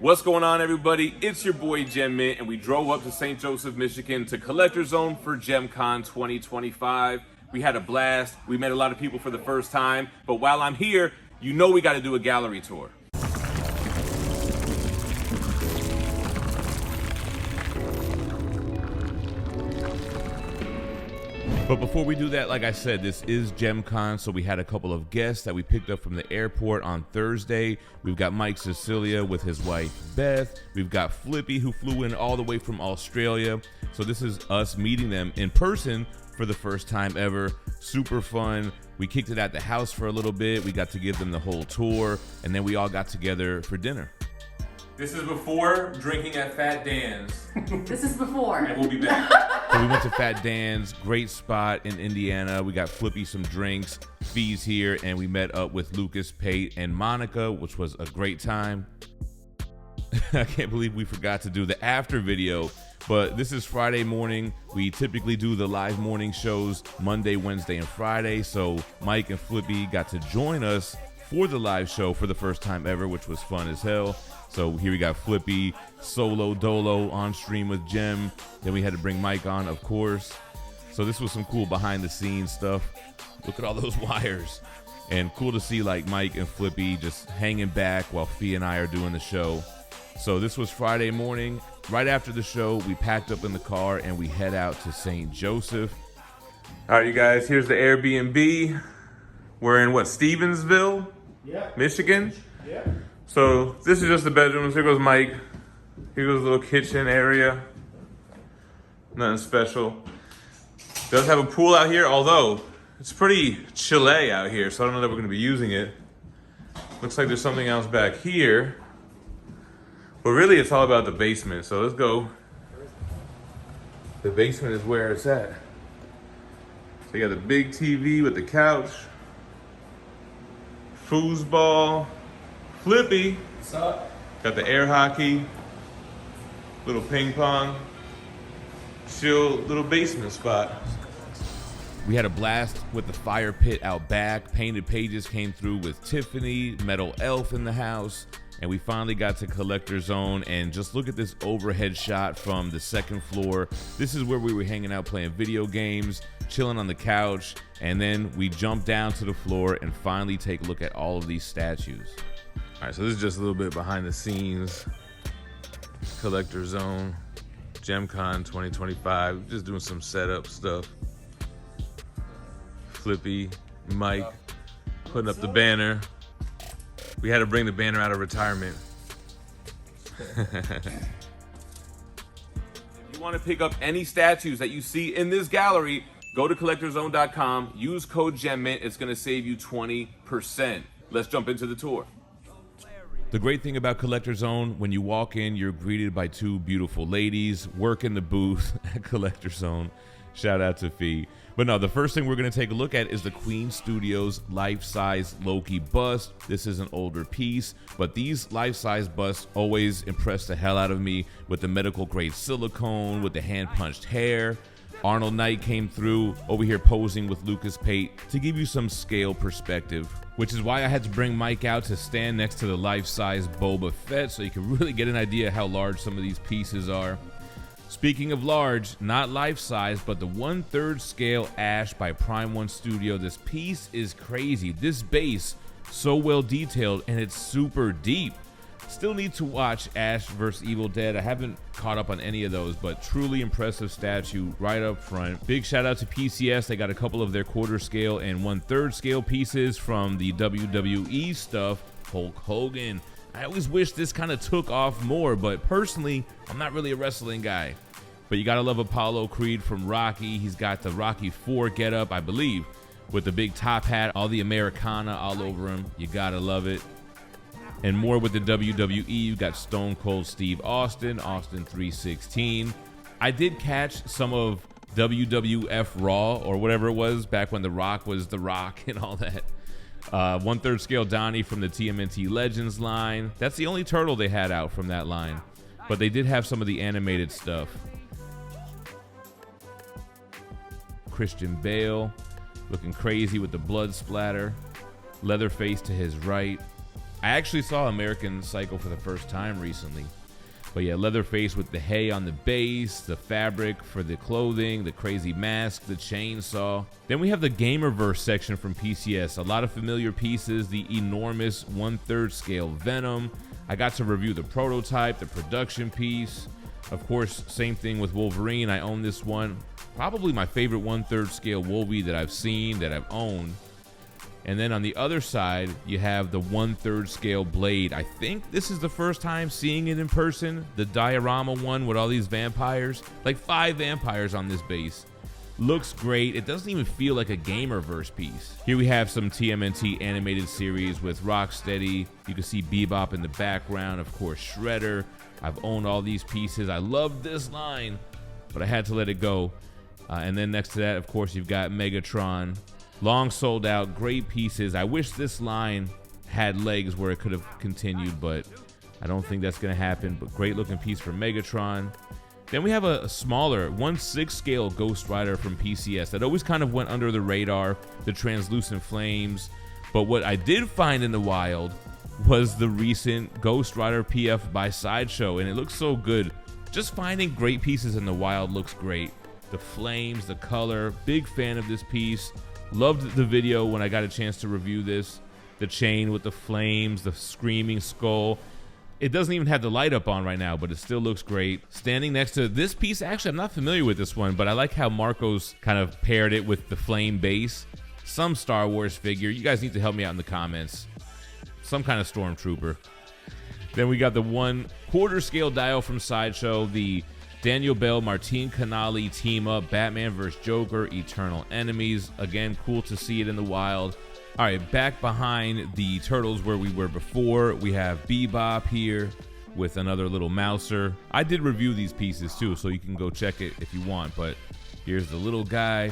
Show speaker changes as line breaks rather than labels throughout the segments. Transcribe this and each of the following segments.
What's going on, everybody? It's your boy GemMint, and we drove up to St. Joseph, Michigan to CollectorZown for GemCon 2025. We had a blast. We met a lot of people for the first time, but while I'm here, you know we got to do a gallery tour. But before we do that, like I said, this is GemCon, so we had a couple of guests that we picked up from the airport on Thursday. We've got Mike Cecilia with his wife, Beth. We've got Flippy, who flew in all the way from Australia. So this is us meeting them in person for the first time ever. Super fun. We kicked it at the house for a little bit. We got to give them the whole tour, and then we all got together for dinner. This is before drinking at Fat Dan's.
This is before.
And we'll be back. So we went to Fat Dan's, great spot in Indiana. We got Flippy some drinks, Fee's here, and we met up with Lucas, Pate, and Monica, which was a great time. I can't believe we forgot to do the after video, but this is Friday morning. We typically do the live morning shows Monday, Wednesday, and Friday, so Mike and Flippy got to join us for the live show for the first time ever, which was fun as hell. So here we got Flippy, solo dolo on stream with Gem. Then we had to bring Mike on, of course. So this was some cool behind the scenes stuff. Look at all those wires. And cool to see like Mike and Flippy just hanging back while Fee and I are doing the show. So this was Friday morning. Right after the show, we packed up in the car and we head out to St. Joseph. All right, you guys, here's the Airbnb. We're in what, Stevensville, Michigan?
Yeah.
So this is just the bedrooms. Here goes Mike. Here goes the little kitchen area. Nothing special. Does have a pool out here, although it's pretty chilly out here, so I don't know that we're gonna be using it. Looks like there's something else back here. But really it's all about the basement, so let's go. The basement is where it's at. So you got the big TV with the couch. Foosball. Flippy.
What's up?
Got the air hockey, little ping pong, chill little basement spot. We had a blast with the fire pit out back. Painted Pages came through with Tiffany, Metal Elf in the house, and we finally got to CollectorZown. And just look at this overhead shot from the second floor. This is where we were hanging out playing video games, chilling on the couch, and then we jumped down to the floor and finally take a look at all of these statues. All right, so this is just a little bit behind the scenes. CollectorZown, GemCon 2025, just doing some setup stuff. Flippy, Mike, putting up the banner. We had to bring the banner out of retirement. If you want to pick up any statues that you see in this gallery, go to CollectorZown.com, use code GemMint, it's gonna save you 20%. Let's jump into the tour. The great thing about CollectorZown, when you walk in, you're greeted by two beautiful ladies working the booth at CollectorZown. Shout out to Fee. But no, the first thing we're going to take a look at is the Queen Studios life-size Loki bust. This is an older piece, but these life-size busts always impress the hell out of me with the medical-grade silicone, with the hand-punched hair. Arnold Knight came through over here posing with Lucas Pate to give you some scale perspective, which is why I had to bring Mike out to stand next to the life-size Boba Fett so you can really get an idea how large some of these pieces are. Speaking of large, not life-size, but the 1/3 scale Ash by Prime One Studio. This piece is crazy. This base, so well detailed, and it's super deep. Still need to watch Ash vs. Evil Dead. I haven't caught up on any of those, but truly impressive statue right up front. Big shout out to PCS. They got a couple of their 1/4 scale and 1/3 scale pieces from the WWE stuff. Hulk Hogan. I always wish this kind of took off more, but personally, I'm not really a wrestling guy. But you gotta love Apollo Creed from Rocky. He's got the Rocky 4 getup, I believe, with the big top hat, all the Americana all over him. You gotta love it. And more with the WWE, you got Stone Cold Steve Austin, Austin 316. I did catch some of WWF Raw or whatever it was back when The Rock was The Rock and all that. 1/3 scale Donnie from the TMNT Legends line. That's the only turtle they had out from that line, but they did have some of the animated stuff. Christian Bale looking crazy with the blood splatter. Leatherface to his right. I actually saw American Psycho for the first time recently. But yeah, Leatherface with the hay on the base, the fabric for the clothing, the crazy mask, the chainsaw. Then we have the Gamerverse section from PCS. A lot of familiar pieces, the enormous 1/3 scale Venom. I got to review the prototype, the production piece. Of course, same thing with Wolverine. I own this one. Probably my favorite 1/3 scale Wolvie that I've seen, that I've owned. And then on the other side, you have the 1/3 scale Blade. I think this is the first time seeing it in person. The diorama one with all these vampires, like 5 vampires on this base. Looks great. It doesn't even feel like a Gamerverse piece. Here we have some TMNT animated series with Rocksteady. You can see Bebop in the background, of course Shredder. I've owned all these pieces. I love this line, but I had to let it go. And then next to that, of course, you've got Megatron. Long sold out, great pieces. I wish this line had legs where it could have continued, but I don't think that's going to happen. But great looking piece for Megatron. Then we have a smaller 1/6 scale Ghost Rider from PCS that always kind of went under the radar, the translucent flames. But what I did find in the wild was the recent Ghost Rider PF by Sideshow, and it looks so good. Just finding great pieces in the wild looks great. The flames, the color, big fan of this piece. Loved the video when I got a chance to review this. The chain with the flames, the screaming skull. It doesn't even have the light up on right now, but it still looks great. Standing next to this piece, actually, I'm not familiar with this one, but I like how Marcos kind of paired it with the flame base. Some Star Wars figure. You guys need to help me out in the comments. Some kind of stormtrooper. Then we got the 1/4 scale dial from Sideshow, the Daniel Bell, Martin Canali team up, Batman vs. Joker, Eternal Enemies. Again, cool to see it in the wild. All right, back behind the turtles where we were before, we have Bebop here with another little mouser. I did review these pieces too, so you can go check it if you want, but here's the little guy.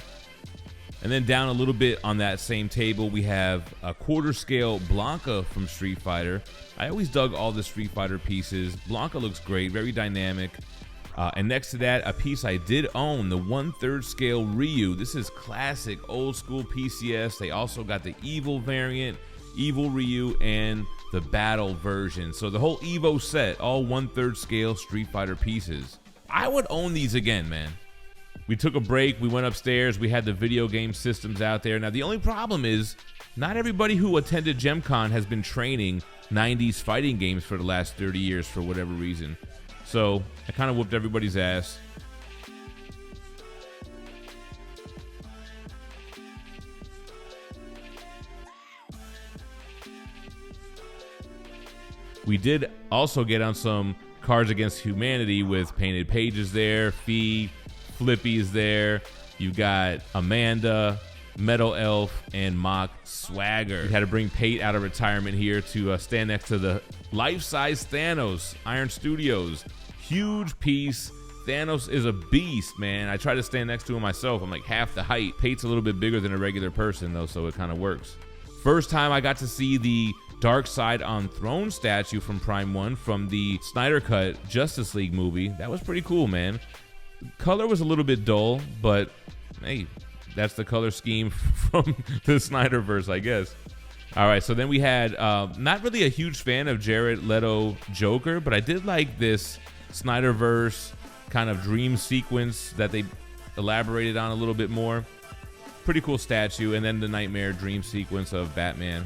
And then down a little bit on that same table, we have a 1/4 scale Blanca from Street Fighter. I always dug all the Street Fighter pieces. Blanca looks great, very dynamic. And next to that, a piece I did own, the 1/3 scale Ryu. This is classic old school PCS. They also got the Evil variant, Evil Ryu, and the Battle version. So the whole Evo set, all 1/3 scale Street Fighter pieces. I would own these again, man. We took a break, we went upstairs, we had the video game systems out there. Now the only problem is, not everybody who attended GemCon has been training 90s fighting games for the last 30 years for whatever reason. So I kind of whooped everybody's ass. We did also get on some Cards Against Humanity with painted pages there. Fee, Flippy's there. You got Amanda, Metal Elf, and Mock Swagger. We had to bring Pate out of retirement here to stand next to the life-size Thanos, Iron Studios. Huge piece. Thanos is a beast, man. I try to stand next to him myself. I'm like half the height. Pate's a little bit bigger than a regular person, though, so it kind of works. First time I got to see the Dark Side on Throne statue from Prime 1 from the Snyder Cut Justice League movie. That was pretty cool, man. Color was a little bit dull, but hey, that's the color scheme from the Snyderverse, I guess. All right, so then we had, not really a huge fan of Jared Leto Joker, but I did like this Snyderverse kind of dream sequence that they elaborated on a little bit more. Pretty cool statue. And then the Nightmare dream sequence of Batman.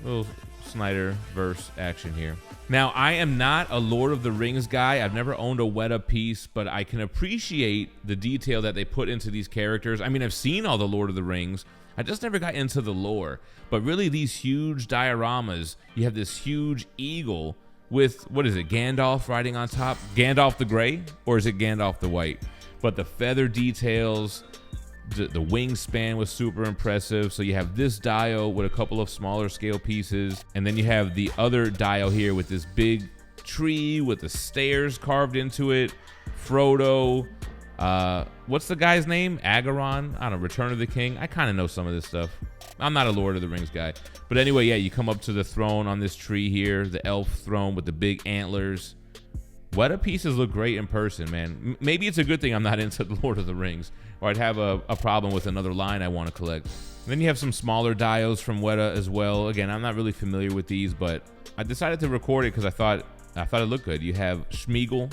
Little Snyderverse action here. Now, I am not a Lord of the Rings guy. I've never owned a Weta piece, but I can appreciate the detail that they put into these characters. I mean, I've seen all the Lord of the Rings. I just never got into the lore. But really, these huge dioramas, you have this huge eagle with, what is it, Gandalf riding on top? Gandalf the Gray? Or is it Gandalf the White? But the feather details, the wingspan was super impressive. So you have this dio with a couple of smaller scale pieces. And then you have the other dio here with this big tree with the stairs carved into it. Frodo. What's the guy's name? Agaron? I don't know, Return of the King. I kind of know some of this stuff. I'm not a Lord of the Rings guy. But anyway, yeah, you come up to the throne on this tree here, the elf throne with the big antlers. Weta pieces look great in person, man. Maybe it's a good thing I'm not into the Lord of the Rings, or I'd have a problem with another line I want to collect. And then you have some smaller dios from Weta as well. Again, I'm not really familiar with these, but I decided to record it because I thought it looked good. You have Smeagol,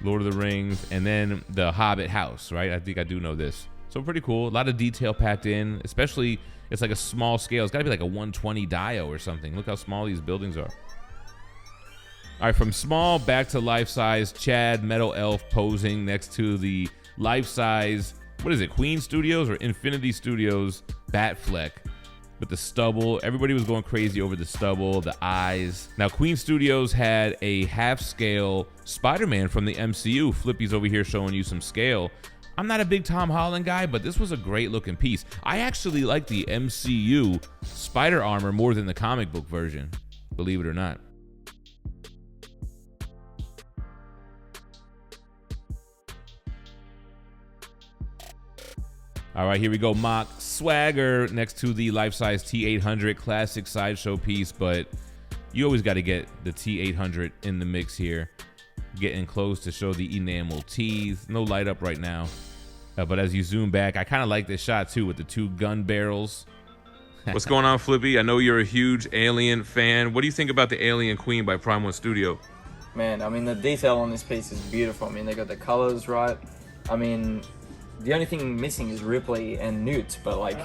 Lord of the Rings, and then the Hobbit house, right? I think I do know this. So pretty cool. A lot of detail packed in, especially it's like a small scale. It's got to be like a 120 dio or something. Look how small these buildings are. All right, from small back to life-size, Chad, Metal Elf posing next to the life-size, what is it, Queen Studios or Infinity Studios Batfleck with the stubble. Everybody was going crazy over the stubble, the eyes. Now, Queen Studios had a half-scale Spider-Man from the MCU. Flippy's over here showing you some scale. I'm not a big Tom Holland guy, but this was a great-looking piece. I actually like the MCU Spider Armor more than the comic book version, believe it or not. All right, here we go. Mock Swagger next to the life-size T800 classic sideshow piece, but you always got to get the T800 in the mix here. Getting close to show the enamel teeth. No light up right now, but as you zoom back, I kind of like this shot too with the two gun barrels. What's going on, Flippy? I know you're a huge Alien fan. What do you think about the Alien Queen by Prime 1 Studio?
Man, I mean, the detail on this piece is beautiful. I mean, they got the colors right. I mean, the only thing missing is Ripley and Newt, but like,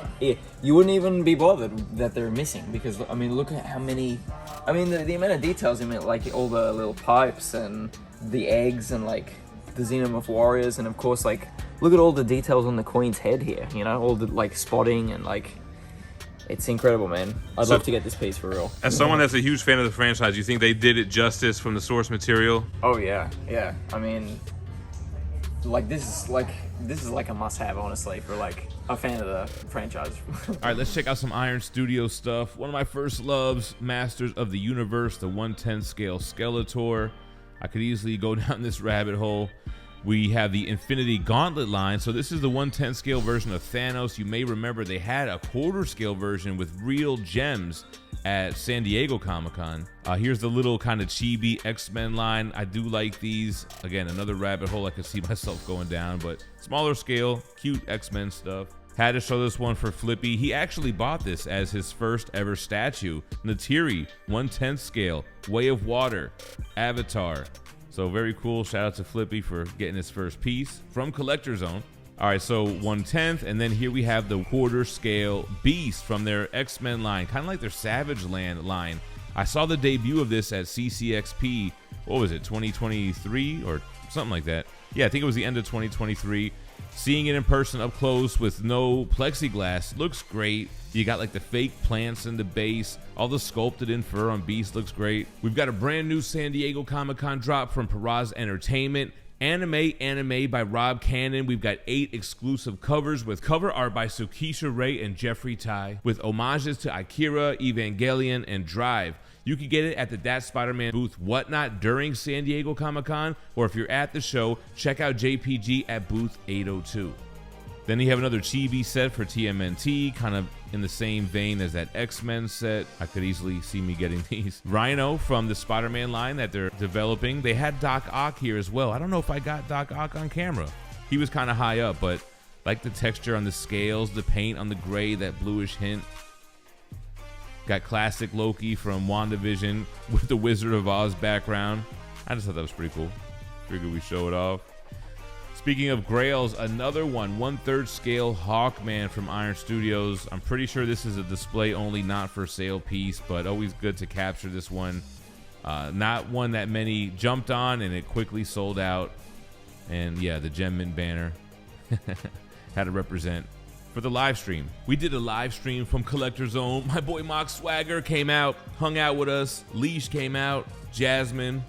you wouldn't even be bothered that they're missing because, I mean, look at how many, I mean, the amount of details in it, like all the little pipes and the eggs and like the Xenomorph warriors, and of course, like, look at all the details on the Queen's head here, you know, all the like spotting and like, it's incredible, man. I'd love to get this piece for real.
As someone that's a huge fan of the franchise, you think they did it justice from the source material?
Oh yeah, yeah. I mean, like this is like a must-have, honestly, for like a fan of the franchise.
All right, let's check out some Iron Studio stuff. One of my first loves, Masters of the Universe, the 1/10 scale Skeletor. I could easily go down this rabbit hole. We have the Infinity Gauntlet line. So this is the 1/10 scale version of Thanos. You may remember they had a quarter scale version with real gems at San Diego Comic-Con. Here's the little kind of chibi X-Men line. I do like these. Again, another rabbit hole I could see myself going down, but smaller scale, cute X-Men stuff. Had to show this one for Flippy. He actually bought this as his first ever statue. Natiri, 1/10 scale, Way of Water, Avatar. So very cool. Shout out to Flippy for getting his first piece from CollectorZown. All right, so 1/10, and then here we have the quarter scale Beast from their X-Men line, kind of like their Savage Land line. I saw the debut of this at CCXP, what was it, 2023 or something like that? Yeah, I think it was the end of 2023. Seeing it in person up close with no plexiglass looks great. You got like the fake plants in the base. All the sculpted in fur on Beast looks great. We've got a brand new San Diego Comic-Con drop from Paraz Entertainment. Anime by Rob Cannon. We've got 8 exclusive covers with cover art by Sukisha Ray and Jeffrey Tai with homages to Akira, Evangelion, and Drive. You can get it at the That Spider-Man booth Whatnot during San Diego Comic-Con, or if you're at the show, check out JPG at booth 802. Then you have another chibi set for TMNT, kind of in the same vein as that X-Men set. I could easily see me getting these. Rhino from the Spider-Man line that they're developing. They had Doc Ock here as well. I don't know if I got Doc Ock on camera. He was kind of high up, but like the texture on the scales, the paint on the gray, that bluish hint. Got classic Loki from WandaVision with the Wizard of Oz background. I just thought that was pretty cool. Figured we show it off. Speaking of grails, another one, 1/3 scale Hawkman from Iron Studios. I'm pretty sure this is a display only, not for sale piece, but always good to capture this one. Not one that many jumped on, and it quickly sold out. And yeah, the GemMint banner had to represent for the live stream. We did a live stream from CollectorZown. My boy Mock Swagger came out, hung out with us. Leash came out, Jasmine.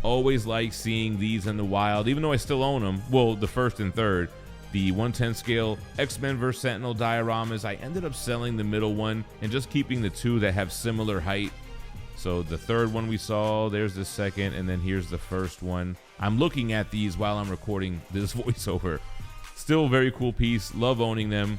Always like seeing these in the wild, even though I still own them. Well, the first and third, the 1/10 scale X-Men vs. Sentinel dioramas. I ended up selling the middle one and just keeping the 2 that have similar height. So the third one we saw, there's the second, and then here's the first one. I'm looking at these while I'm recording this voiceover. Still a very cool piece. Love owning them.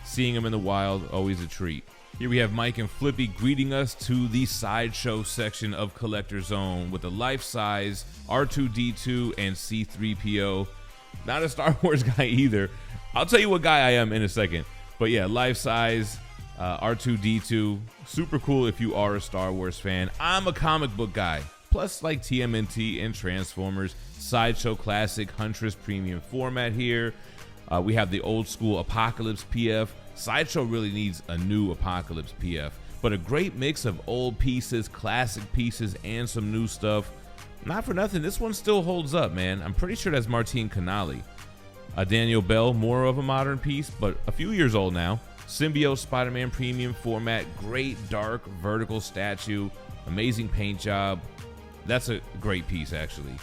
Seeing them in the wild, always a treat. Here we have Mike and Flippy greeting us to the sideshow section of Collector Zone with a life-size R2-D2 and C-3PO. Not a Star Wars guy either. I'll tell you what guy I am in a second. But yeah, life-size R2-D2. Super cool if you are a Star Wars fan. I'm a comic book guy. Plus like TMNT and Transformers. Sideshow Classic Huntress Premium format here. We have the old school Apocalypse PF. Sideshow really needs a new Apocalypse PF, but a great mix of old pieces, classic pieces, and some new stuff. Not for nothing, this one still holds up, man. I'm pretty sure that's Martin Canali. Daniel Bell, more of a modern piece, but a few years old now. Symbiote Spider-Man Premium format, great dark vertical statue, amazing paint job. That's a great piece, actually.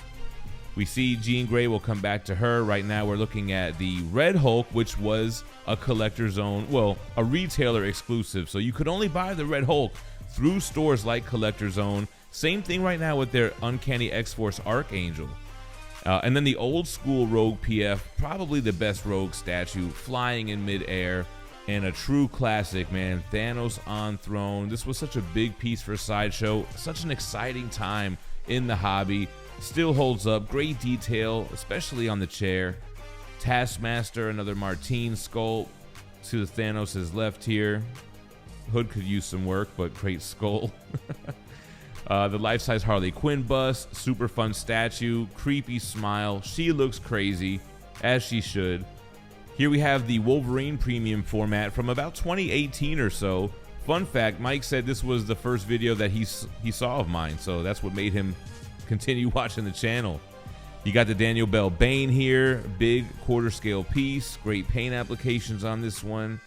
We see Jean Grey, will come back to her. Right now we're looking at the Red Hulk, which was a Collector Zone, well, a retailer exclusive. So you could only buy the Red Hulk through stores like Collector Zone. Same thing right now with their Uncanny X-Force Archangel. And then the old school Rogue PF, probably the best Rogue statue, flying in midair. And a true classic, man, Thanos on throne. This was such a big piece for Sideshow. Such an exciting time in the hobby. Still holds up, great detail, especially on the chair. Taskmaster, another Martine sculpt. To Thanos' left here. Hood could use some work, but great skull. The life-size Harley Quinn bust, super fun statue, creepy smile. She looks crazy, as she should. Here we have the Wolverine Premium format from about 2018 or so. Fun fact, Mike said this was the first video that he saw of mine, so that's what made him continue watching the channel. You got the Daniel Bell Bane here, big quarter scale piece, great paint applications on this one.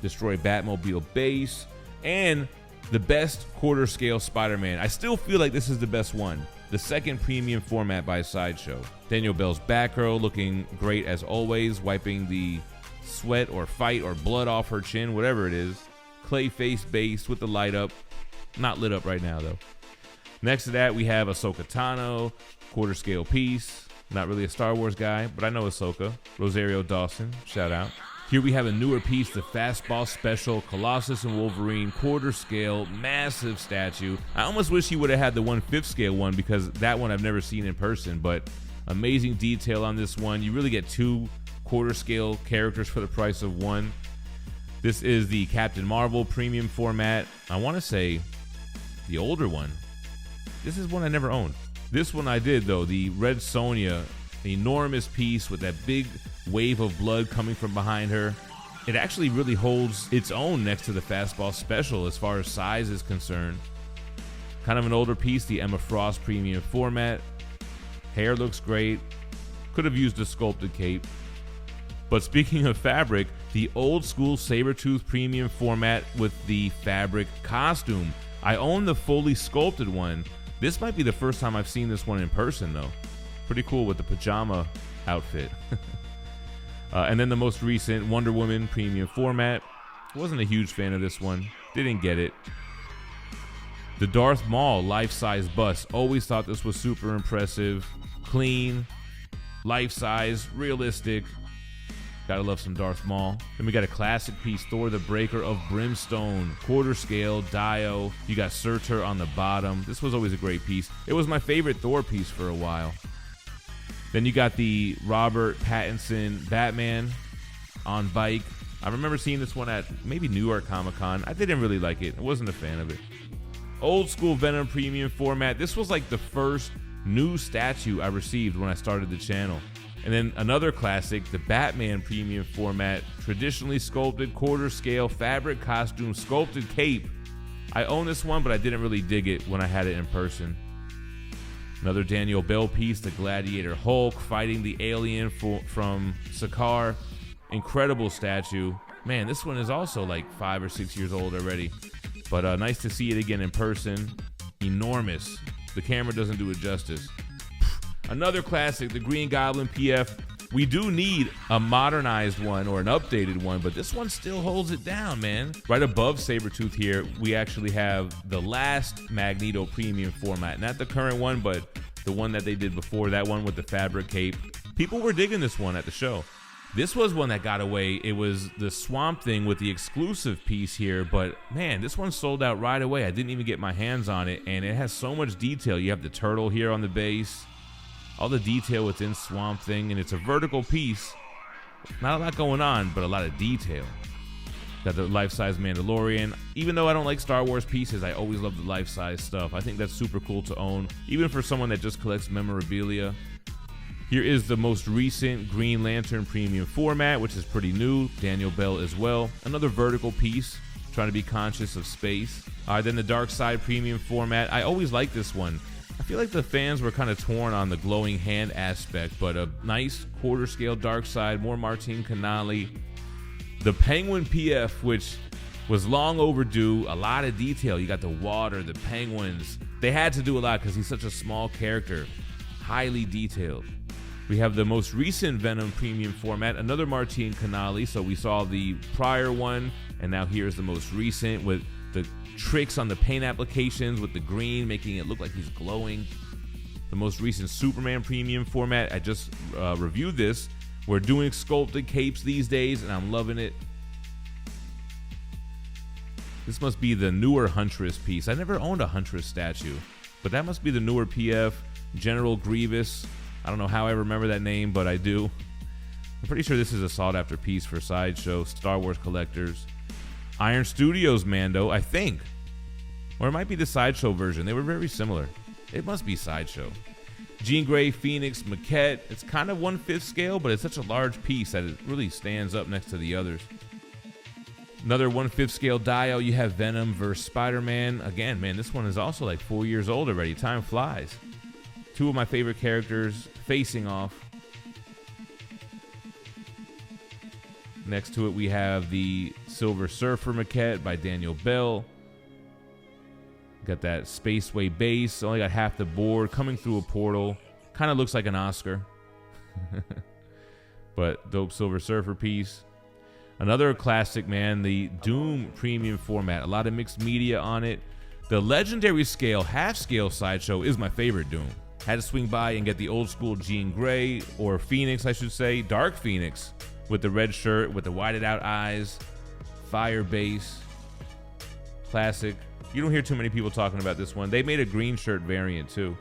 Destroy Batmobile base, and the best quarter scale Spider-Man. I still feel like this is the best one. The second premium format by Sideshow. Daniel Bell's Batgirl looking great as always, wiping the sweat or fight or blood off her chin, whatever it is. Clayface base with the light up. Not lit up right now though. Next to that, we have Ahsoka Tano, quarter scale piece. Not really a Star Wars guy, but I know Ahsoka. Rosario Dawson, shout out. Here we have a newer piece, the Fastball Special Colossus and Wolverine quarter scale, massive statue. I almost wish he would have had the 1/5 scale one because that one I've never seen in person, but amazing detail on this one. You really get two quarter scale characters for the price of one. This is the Captain Marvel premium format. I want to say the older one. This is one I never owned. This one I did though, the Red Sonja, enormous piece with that big wave of blood coming from behind her. It actually really holds its own next to the Fastball Special as far as size is concerned. Kind of an older piece, the Emma Frost premium format. Hair looks great. Could have used a sculpted cape. But speaking of fabric, the old school Sabretooth premium format with the fabric costume. I own the fully sculpted one. This might be the first time I've seen this one in person though. Pretty cool with the pajama outfit. And then the most recent Wonder Woman premium format. Wasn't a huge fan of this one. Didn't get it. The Darth Maul life-size bust. Always thought this was super impressive. Clean, life-size, realistic. Gotta love some Darth Maul. Then we got a classic piece, Thor the Breaker of Brimstone. Quarter scale, Dio. You got Surtur on the bottom. This was always a great piece. It was my favorite Thor piece for a while. Then you got the Robert Pattinson Batman on bike. I remember seeing this one at maybe New York Comic Con. I didn't really like it. I wasn't a fan of it. Old school Venom premium format. This was like the first new statue I received when I started the channel. And then another classic, the Batman premium format, traditionally sculpted, quarter scale, fabric costume, sculpted cape. I own this one, but I didn't really dig it when I had it in person. Another Daniel Bell piece, the Gladiator Hulk, fighting the alien from Sakaar. Incredible statue. Man, this one is also like 5 or 6 years old already. But nice to see it again in person. Enormous. The camera doesn't do it justice. Another classic, the Green Goblin PF. We do need a modernized one or an updated one, but this one still holds it down, man. Right above Sabretooth here, we actually have the last Magneto premium format. Not the current one, but the one that they did before, that one with the fabric cape. People were digging this one at the show. This was one that got away. It was the Swamp Thing with the exclusive piece here, but man, this one sold out right away. I didn't even get my hands on it, and it has so much detail. You have the turtle here on the base, all the detail within Swamp Thing, and it's a vertical piece. Not a lot going on, but a lot of detail. Got the life-size Mandalorian. Even though I don't like Star Wars pieces, I always love the life-size stuff. I think that's super cool to own, even for someone that just collects memorabilia. Here is the most recent Green Lantern premium format, which is pretty new. Daniel Bell as well. Another vertical piece, trying to be conscious of space. Then the Dark Side premium format. I always like this one. I feel like the fans were kind of torn on the glowing hand aspect, but a nice quarter scale Dark Side, more Martin Canali. The Penguin PF, which was long overdue, a lot of detail. You got the water, the penguins. They had to do a lot because he's such a small character, highly detailed. We have the most recent Venom premium format, another Martin Canali. So we saw the prior one, and now here's the most recent with the tricks on the paint applications with the green, making it look like he's glowing. The most recent Superman premium format, I just reviewed this. We're doing sculpted capes these days, and I'm loving it. This must be the newer Huntress piece. I never owned a Huntress statue, but that must be the newer PF. General Grievous. I don't know how I remember that name, but I do. I'm pretty sure this is a sought-after piece for Sideshow, Star Wars collectors. Iron Studios Mando, I think. Or it might be the Sideshow version. They were very similar. It must be Sideshow. Jean Grey Phoenix Maquette. It's kind of 1/5 scale, but it's such a large piece that it really stands up next to the others. Another 1/5 scale dial. You have Venom vs. Spider-Man. Again, man, this one is also like 4 years old already. Time flies. Two of my favorite characters facing off. Next to it, we have the Silver Surfer maquette by Daniel Bell. Got that Spaceway base. Only got half the board coming through a portal. Kind of looks like an Oscar. But dope Silver Surfer piece. Another classic, man, the Doom premium format. A lot of mixed media on it. The legendary scale, half scale Sideshow is my favorite Doom. Had to swing by and get the old school Jean Grey, or Phoenix, I should say, Dark Phoenix, with the red shirt, with the whited out eyes, fire base, classic. You don't hear too many people talking about this one. They made a green shirt variant too.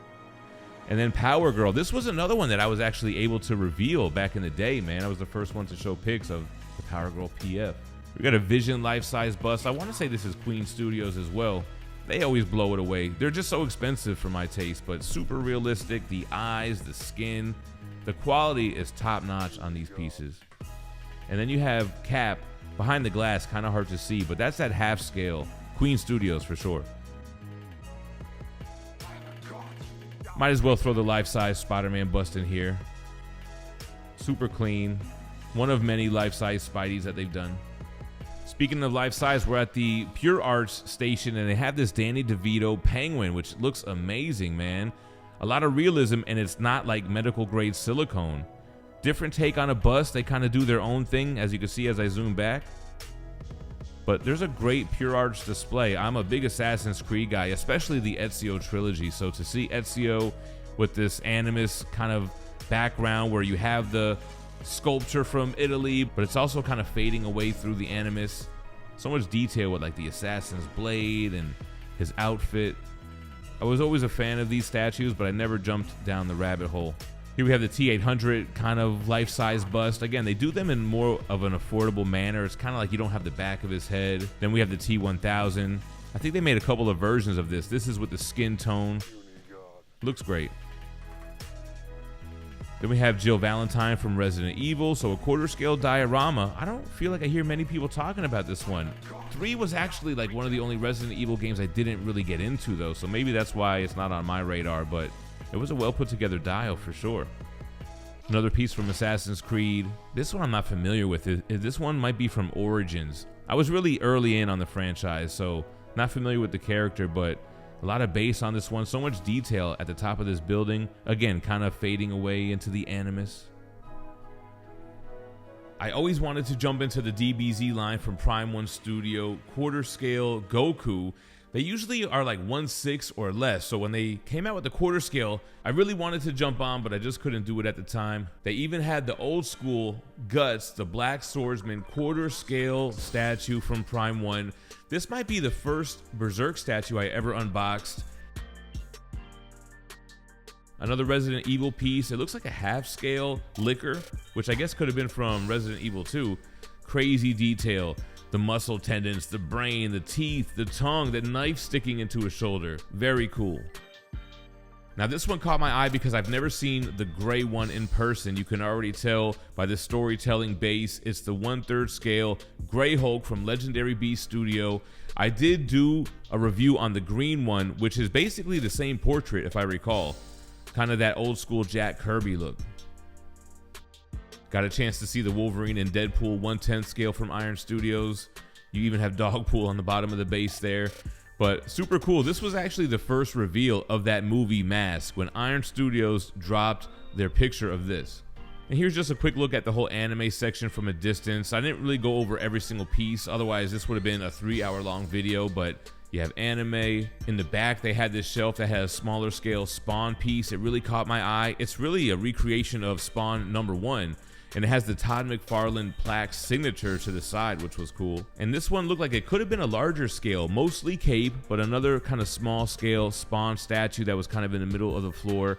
And then Power Girl. This was another one that I was actually able to reveal back in the day, man. I was the first one to show pics of the Power Girl PF. We got a Vision life-size bust. I want to say this is Queen Studios as well. They always blow it away. They're just so expensive for my taste, but super realistic. The eyes, the skin, the quality is top-notch on these pieces. And then you have Cap behind the glass, kind of hard to see, but that's at half scale. Queen Studios for sure. Might as well throw the life-size Spider-Man bust in here. Super clean. One of many life-size Spideys that they've done. Speaking of life size, we're at the Pure Arts station, and they have this Danny DeVito penguin, which looks amazing, man. A lot of realism, and it's not like medical grade silicone. Different take on a bust. They kind of do their own thing, as you can see as I zoom back. But there's a great Pure Arts display. I'm a big Assassin's Creed guy, especially the Ezio trilogy. So to see Ezio with this Animus kind of background where you have the sculpture from Italy, but it's also kind of fading away through the Animus. So much detail with like the assassin's blade and his outfit. I was always a fan of these statues, but I never jumped down the rabbit hole. Here we have the T800 kind of life-size bust. Again, they do them in more of an affordable manner. It's kind of like you don't have the back of his head. Then we have the T1000. I think they made a couple of versions of this. This is with the skin tone. Looks great. Then we have Jill Valentine from Resident Evil, so a quarter scale diorama. I don't feel like I hear many people talking about this one. 3 was actually like one of the only Resident Evil games I didn't really get into though, so maybe that's why it's not on my radar, but it was a well put together dial for sure. Another piece from Assassin's Creed. This one I'm not familiar with. This one might be from Origins. I was really early in on the franchise, so not familiar with the character, but a lot of base on this one. So much detail at the top of this building. Again, kind of fading away into the Animus. I always wanted to jump into the DBZ line from Prime 1 Studio. Quarter scale Goku. They usually are like 1/6 or less, so when they came out with the quarter scale, I really wanted to jump on, but I just couldn't do it at the time. They even had the old school Guts, the Black Swordsman quarter scale statue from Prime 1. This might be the first Berserk statue I ever unboxed. Another Resident Evil piece. It looks like a half-scale Licker, which I guess could have been from Resident Evil 2. Crazy detail. The muscle tendons, the brain, the teeth, the tongue, the knife sticking into his shoulder. Very cool. Now this one caught my eye because I've never seen the gray one in person. You can already tell by the storytelling base. It's the 1/3 scale Gray Hulk from Legendary Beast Studio. I did do a review on the green one, which is basically the same portrait if I recall. Kind of that old school Jack Kirby look. Got a chance to see the Wolverine and Deadpool 1/10 scale from Iron Studios. You even have Dogpool on the bottom of the base there. But super cool. This was actually the first reveal of that movie mask when Iron Studios dropped their picture of this. And here's just a quick look at the whole anime section from a distance. I didn't really go over every single piece. Otherwise, this would have been a 3-hour-long video, but you have anime. In the back, they had this shelf that had a smaller scale Spawn piece. It really caught my eye. It's really a recreation of Spawn #1. And it has the Todd McFarlane plaque signature to the side, which was cool. And this one looked like it could have been a larger scale, mostly cape, but another kind of small scale Spawn statue that was kind of in the middle of the floor.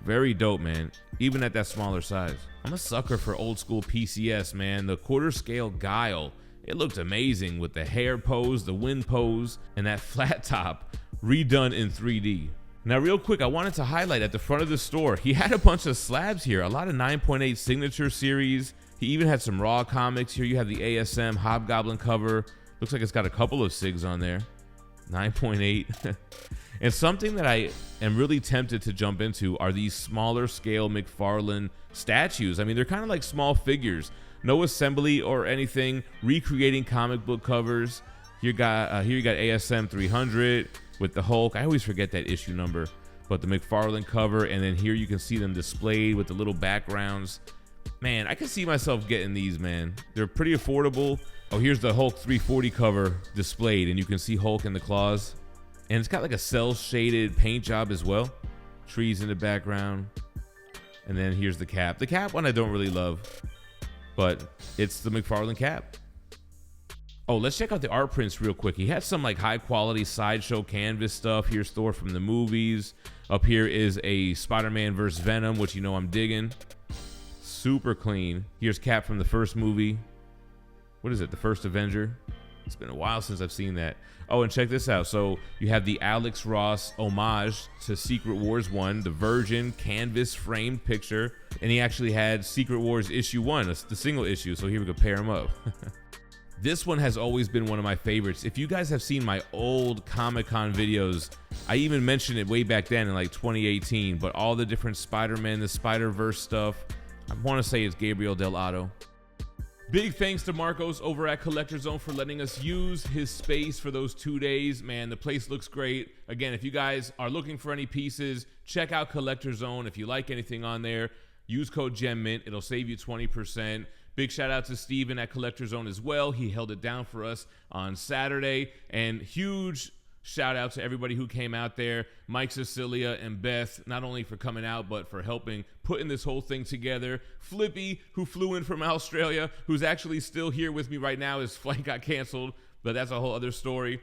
Very dope, man, even at that smaller size. I'm a sucker for old school PCS, man. The quarter scale Guile, it looked amazing with the hair pose, the wind pose, and that flat top redone in 3D. Now real quick, I wanted to highlight at the front of the store, he had a bunch of slabs here, a lot of 9.8 signature series. He even had some Raw comics. Here you have the ASM Hobgoblin cover. Looks like it's got a couple of SIGs on there. 9.8. And something that I am really tempted to jump into are these smaller scale McFarlane statues. I mean, they're kind of like small figures. No assembly or anything, recreating comic book covers. Here you got ASM 300. With the Hulk. I always forget that issue number, but the McFarlane cover, and then here you can see them displayed with the little backgrounds. Man, I can see myself getting these, man. They're pretty affordable. Oh, here's the Hulk 340 cover displayed, and you can see Hulk in the claws. And it's got like a cell shaded paint job as well. Trees in the background. And then here's the cap. The cap one I don't really love, but it's the McFarlane cap. Oh, let's check out the art prints real quick. He had some like high quality sideshow canvas stuff. Here's Thor from the movies. Up here is a Spider-Man vs. Venom, which you know I'm digging. Super clean. Here's Cap from the first movie. What is it? The first Avenger? It's been a while since I've seen that. Oh, and check this out. So you have the Alex Ross homage to Secret Wars 1, the Virgin canvas framed picture. And he actually had Secret Wars issue 1, the single issue. So here we go, pair them up. This one has always been one of my favorites. If you guys have seen my old Comic-Con videos, I even mentioned it way back then in like 2018, but all the different Spider-Man, the Spider-Verse stuff, I want to say it's Gabriel Del Otto. Big thanks to Marcos over at CollectorZown for letting us use his space for those 2 days. Man, the place looks great. Again, if you guys are looking for any pieces, check out CollectorZown. If you like anything on there, use code GemMint. It'll save you 20%. Big shout out to Steven at CollectorZown as well. He held it down for us on Saturday. And huge shout out to everybody who came out there. Mike, Cecilia, and Beth, not only for coming out, but for helping putting this whole thing together. Flippy, who flew in from Australia, who's actually still here with me right now. His flight got canceled, but that's a whole other story.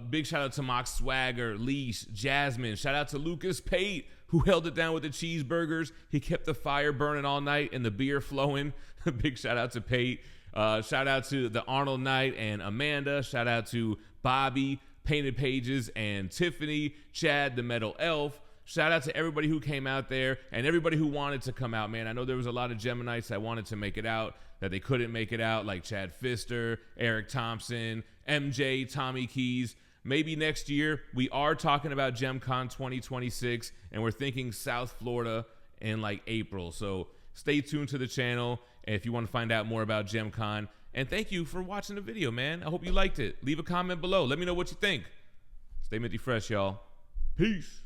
Big shout out to Mox Swagger, Leash, Jasmine. Shout out to Lucas Pate, who held it down with the cheeseburgers. He kept the fire burning all night and the beer flowing. Big shout out to Pate. Shout out to the Arnold Knight and Amanda. Shout out to Bobby, Painted Pages, and Tiffany, Chad, the Metal Elf. Shout out to everybody who came out there and everybody who wanted to come out, man. I know there was a lot of Geminites that wanted to make it out, that they couldn't make it out, like Chad Pfister, Eric Thompson, MJ, Tommy Keys. Maybe next year. We are talking about GemCon 2026, and we're thinking South Florida in like April. So stay tuned to the channel if you want to find out more about GemCon. And thank you for watching the video, man. I hope you liked it. Leave a comment below. Let me know what you think. Stay minty fresh, y'all. Peace.